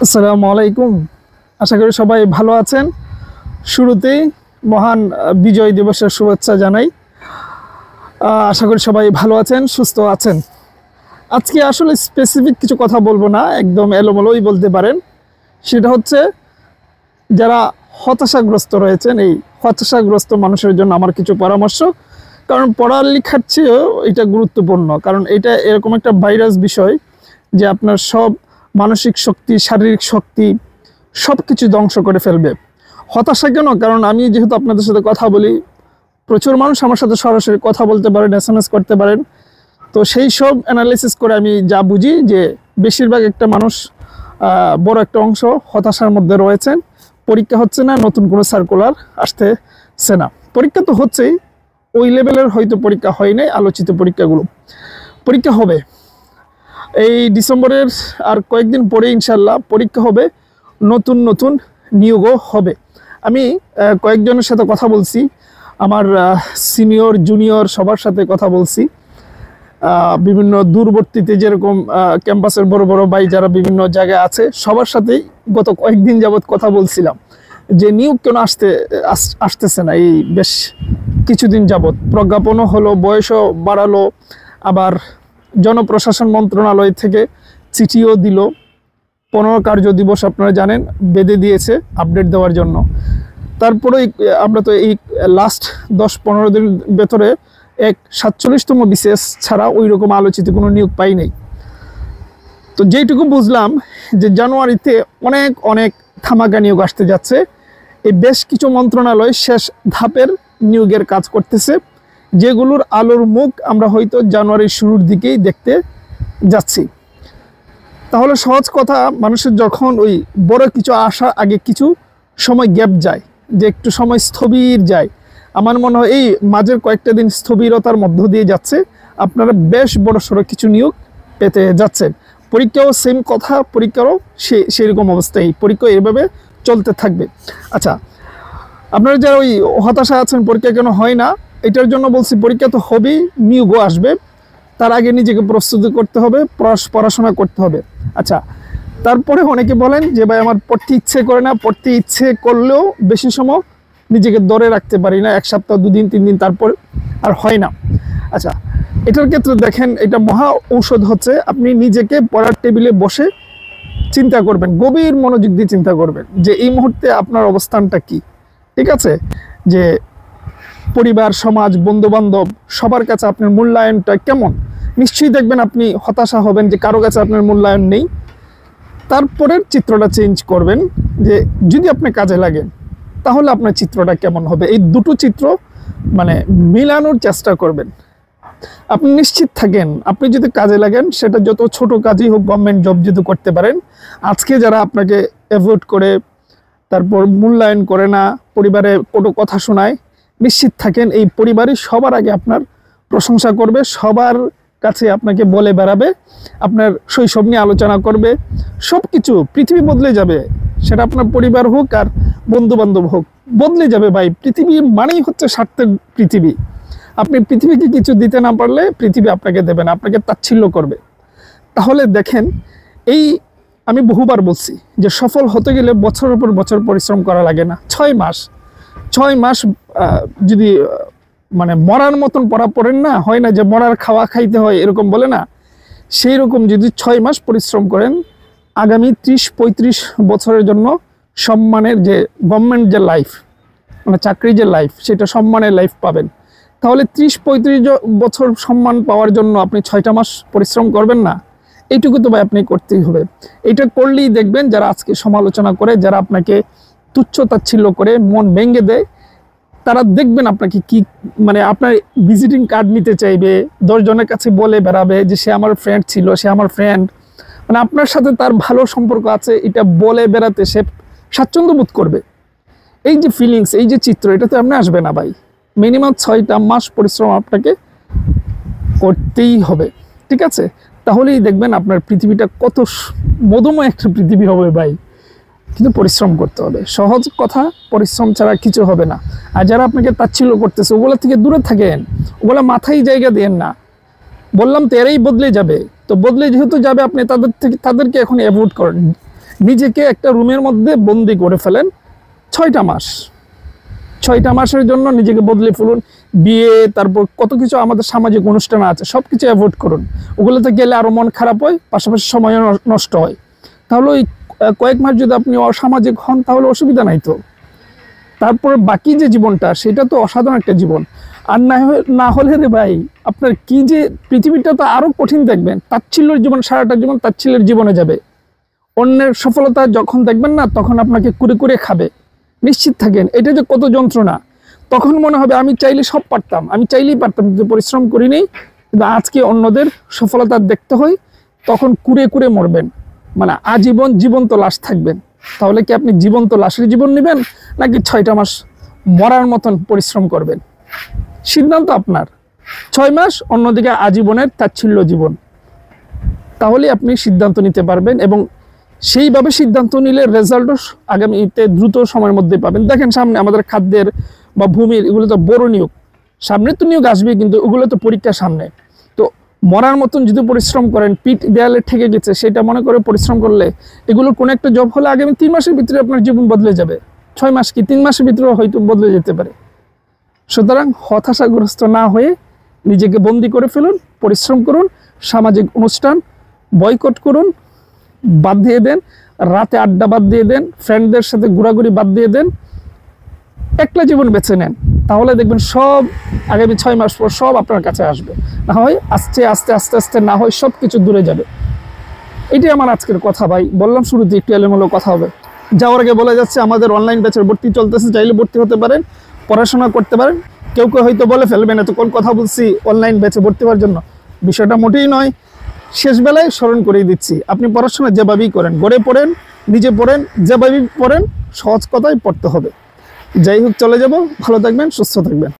আসসালামু আলাইকুম। আশা করি সবাই ভালো আছেন। শুরুতেই মহান বিজয় দিবসের শুভেচ্ছা জানাই। আশা করি সবাই ভালো আছেন, সুস্থ আছেন। আজকে আসলে স্পেসিফিক কিছু কথা বলবো না, একদম এলোমেলোই বলতে পারেন। সেটা হচ্ছে যারা হতাশাগ্রস্ত রয়েছেন, এই হতাশাগ্রস্ত মানুষের জন্য আমার কিছু পরামর্শ। কারণ পড়ালেখার চেয়েও এটা গুরুত্বপূর্ণ, কারণ এটা এরকম একটা ভাইরাস বিষয় যে আপনার সব মানসিক শক্তি, শারীরিক শক্তি সব কিছু ধ্বংস করে ফেলবে। হতাশা কেন? কারণ আমি যেহেতু আপনাদের সাথে কথা বলি, প্রচুর মানুষ আমার সাথে সরাসরি কথা বলতে পারেন, SMS করতে পারেন। তো সেই সব অ্যানালাইসিস করে আমি যা বুঝি যে বেশিরভাগ একটা মানুষ, বড় একটা অংশ হতাশার মধ্যে রয়েছেন। পরীক্ষা হচ্ছে না, নতুন কোনো সার্কুলার আসতেছে না। পরীক্ষা তো হচ্ছেই, ওই লেভেলের হয়তো পরীক্ষা হয় নাই, আলোচিত পরীক্ষাগুলো। পরীক্ষা হবে এই ডিসেম্বরের আর কয়েকদিন পরে ইনশাল্লাহ পরীক্ষা হবে, নতুন নতুন নিয়োগও হবে। আমি কয়েকজনের সাথে কথা বলছি, আমার সিনিয়র জুনিয়র সবার সাথে কথা বলছি। বিভিন্ন দূরবর্তীতে যেরকম ক্যাম্পাসের বড় বড় ভাই যারা বিভিন্ন জায়গায় আছে, সবার সাথেই গত কয়েকদিন যাবৎ কথা বলছিলাম যে নিয়োগ কেন আসতেছে না। এই বেশ কিছুদিন যাবৎ প্রজ্ঞাপনও হলো, বয়সও বাড়ালো, আবার জনপ্রশাসন মন্ত্রণালয় থেকে চিঠিও দিল। 15 কার্য দিবস আপনারা জানেন বেঁধে দিয়েছে আপডেট দেওয়ার জন্য। তারপরে আমরা তো এই লাস্ট 10-15 দিন ভেতরে 47তম বিসিএস ছাড়া ওই রকম আলোচিত কোনো নিয়োগ পাই নাই। তো যেইটুকু বুঝলাম যে জানুয়ারিতে অনেক অনেক ধামাকা নিয়োগ আসতে যাচ্ছে। এই বেশ কিছু মন্ত্রণালয় শেষ ধাপের নিয়োগের কাজ করতেছে, যেগুলোর আলোর মুখ আমরা হয়তো জানুয়ারির শুরুর দিকেই দেখতে যাচ্ছি। তাহলে সহজ কথা, মানুষের যখন ওই বড় কিছু আসার আগে কিছু সময় গ্যাপ যায়, যে একটু সময় স্থবির যায়, আমার মনে হয় এই মাঝের কয়েকটা দিন স্থবিরতার মধ্য দিয়ে যাচ্ছে, আপনারা বেশ বড় সড়ো কিছু নিয়োগ পেতে যাচ্ছেন। পরীক্ষাও সেম কথা, পরীক্ষারও সেরকম অবস্থায় পরীক্ষা এভাবে চলতে থাকবে। আচ্ছা, আপনারা যারা ওই হতাশা আছেন পরীক্ষা কেন হয় না, এটার জন্য বলছি পরীক্ষা তো হবেই, নিয়োগও আসবে। তার আগে নিজেকে প্রস্তুতি করতে হবে, পড়াশোনা করতে হবে। আচ্ছা, তারপরে অনেকে বলেন যে ভাই আমার পড়তে ইচ্ছে করে না, পড়তে ইচ্ছে করলেও বেশি সময় নিজেকে ধরে রাখতে পারি না, 1 সপ্তাহ 2 দিন 3 দিন, তারপর আর হয় না। আচ্ছা, এটার ক্ষেত্রে দেখেন, এটা মহা ঔষধ হচ্ছে আপনি নিজেকে পড়ার টেবিলে বসে চিন্তা করবেন, গভীর মনোযোগ দিয়ে চিন্তা করবেন যে এই মুহূর্তে আপনার অবস্থানটা কি। ঠিক আছে, যে পরিবার, সমাজ, বন্ধুবান্ধব সবার কাছে আপনার মূল্যায়নটা কেমন। নিশ্চয়ই দেখবেন আপনি হতাশা হবেন যে কারো কাছে আপনার মূল্যায়ন নেই। তারপরের চিত্রটা চেঞ্জ করবেন, যে যদি আপনি কাজে লাগেন তাহলে আপনার চিত্রটা কেমন হবে। এই দুটো চিত্র মানে মিলানোর চেষ্টা করবেন। আপনি নিশ্চিত থাকেন আপনি যদি কাজে লাগেন, সেটা যত ছোট কাজই হোক, গভর্নমেন্ট জব যদি করতে পারেন, আজকে যারা আপনাকে অ্যাভয়েড করে, তারপর মূল্যায়ন করে না, পরিবারে কোনো কথা শোনায়, নিশ্চিত থাকেন এই পরিবারই সবার আগে আপনার প্রশংসা করবে, সবার কাছে আপনাকে বলে বেড়াবে, আপনার শৈশব নিয়ে আলোচনা করবে। সব কিছু পৃথিবী বদলে যাবে, সেটা আপনার পরিবার হোক আর বন্ধু বান্ধব হোক, বদলে যাবে ভাই। পৃথিবী মানেই হচ্ছে স্বার্থের পৃথিবী। আপনি পৃথিবীকে কিছু দিতে না পারলে পৃথিবী আপনাকে দেবে না, আপনাকে তাচ্ছিল্য করবে। তাহলে দেখেন, এই আমি বহুবার বলছি যে সফল হতে গেলে বছরের পর বছর পরিশ্রম করা লাগে না। 6 মাস যদি মানে মরার মতন পড়া পড়েন না, হয় না যে মরার খাওয়া খাইতে হয় এরকম বলে না, সেই রকম যদি 6 মাস পরিশ্রম করেন, আগামী 30-35 বছরের জন্য সম্মানের যে গভর্নমেন্ট যে লাইফ, মানে চাকরি যে লাইফ, সেটা সম্মানের লাইফ পাবেন। তাহলে 30-35 বছর সম্মান পাওয়ার জন্য আপনি 6টা মাস পরিশ্রম করবেন না? এইটুকু তো ভাই আপনি করতেই হবে। এটা করলেই দেখবেন যারা আজকে সমালোচনা করে, যারা আপনাকে তুচ্ছ তাচ্ছিল্য করে মন ভেঙে দেয়, তারা দেখবেন আপনাকে কি মানে আপনার ভিজিটিং কার্ড নিতে চাইবে, 10 জনের কাছে বলে বেড়াবে যে সে আমার ফ্রেন্ড ছিল, সে আমার ফ্রেন্ড, মানে আপনার সাথে তার ভালো সম্পর্ক আছে, এটা বলে বেড়াতে সে স্বাচ্ছন্দ্য বোধ করবে। এই যে ফিলিংস, এই যে চিত্র, এটা তো আপনি আসবে না ভাই। মিনিমাম 6টা মাস পরিশ্রম আপনাকে করতেই হবে। ঠিক আছে, তাহলেই দেখবেন আপনার পৃথিবীটা কত মধুময় একটা পৃথিবী হবে ভাই। কিন্তু পরিশ্রম করতে হবে, সহজ কথা, পরিশ্রম ছাড়া কিছু হবে না। আর যারা আপনাকে তাচ্ছিল্য করতেছে, ওগুলো থেকে দূরে থাকেন, ওগুলো মাথায় জায়গা দেন না। বললাম তো এরাই বদলে যাবে, তো বদলে যেহেতু যাবে, আপনি তাদেরকে এখন অ্যাভয়েড করেন। নিজেকে একটা রুমের মধ্যে বন্দি করে ফেলেন 6টা মাস। 6টা মাসের জন্য নিজেকে বদলে ফেলুন। বিয়ে, তারপর কত কিছু আমাদের সামাজিক অনুষ্ঠান আছে, সব কিছু অ্যাভয়েড করুন। ওগুলোতে গেলে আরও মন খারাপ হয়, পাশাপাশি সময়ও নষ্ট হয়। তাহলে ওই কয়েক মাস যদি আপনি অসামাজিক হন তাহলে অসুবিধা নাই তো। তারপর বাকি যে জীবনটা, সেটা তো অসাধারণ একটা জীবন। আর না হলে রে ভাই, আপনার কি যে পৃথিবীটা তো আরও কঠিন দেখবেন। তাচ্ছিল্যের জীবন, সারাটা জীবন তাচ্ছিল্যের জীবনে যাবে। অন্যের সফলতা যখন দেখবেন না, তখন আপনাকে কুরে কুরে খাবে। নিশ্চিত থাকেন, এটা যে কত যন্ত্রণা। তখন মনে হবে আমি চাইলে সব পারতাম, আমি চাইলেই পারতাম, কিন্তু পরিশ্রম করিনি। কিন্তু আজকে অন্যদের সফলতা দেখতে হয়, তখন কুরে কুরে মরবেন, মানে আজীবন জীবন্ত লাশ থাকবেন। তাহলে কি আপনি জীবন্ত লাশের জীবন নেবেন, নাকি 6টা মাস মরার মতন পরিশ্রম করবেন? সিদ্ধান্ত আপনার। 6 মাস, অন্যদিকে আজীবনের তাচ্ছিল্য জীবন। তাহলে আপনি সিদ্ধান্ত নিতে পারবেন, এবং সেইভাবে সিদ্ধান্ত নিলে রেজাল্টও আগামীতে দ্রুত সময়ের মধ্যে পাবেন। দেখেন সামনে আমাদের খাদ্যের বা ভূমির, এগুলো তো বড় নিয়োগ, সামনে তো নিয়োগ আসবে, কিন্তু ওগুলো তো পরীক্ষার সামনে। তো মরার মতন যদি পরিশ্রম করেন, পিঠ দেয়ালে ঠেকে গেছে সেটা মনে করে পরিশ্রম করলে, এগুলো কোনো একটা জব হলে আগামী 3 মাসের ভিতরে আপনার জীবন বদলে যাবে। 6 মাস কি 3 মাসের ভিতরে হয়তো বদলে যেতে পারে। সুতরাং হতাশাগ্রস্ত না হয়ে নিজেকে বন্দি করে ফেলুন, পরিশ্রম করুন, সামাজিক অনুষ্ঠান বয়কট করুন, বাদ দিয়ে দেন, রাতে আড্ডা বাদ দিয়ে দেন, ফ্রেন্ডদের সাথে ঘোরাঘুরি বাদ দিয়ে দেন, একলা জীবন বেছে নেন। তাহলে দেখবেন সব আগামী 6 মাস পর সব আপনার কাছে আসবে। না হয় আস্তে আস্তে আস্তে আস্তে না হয় সব কিছু দূরে যাবে। এটাই আমার আজকের কথা ভাই। বললাম শুরুতে একটু এলোমেলো কথা হবে। যাওয়ার আগে বলে যাচ্ছে, আমাদের অনলাইন ব্যাচের ভর্তি চলতেছে, চাইলে ভর্তি হতে পারেন, পড়াশোনা করতে পারেন। কেউ কেউ হয়তো বলে ফেলবেন এত কোন কথা বলছি অনলাইন ব্যাচে ভর্তি হওয়ার জন্য। বিষয়টা মোটেই নয়। শেষ বেলায় স্মরণ করিয়ে দিচ্ছি, আপনি পড়াশোনা যেভাবেই করেন, গড়ে পড়েন, নিজে পড়েন, যেভাবেই পড়েন, সহজ কথাই পড়তে হবে। যাই হোক, চলে যাব। ভালো থাকবেন, সুস্থ থাকবেন।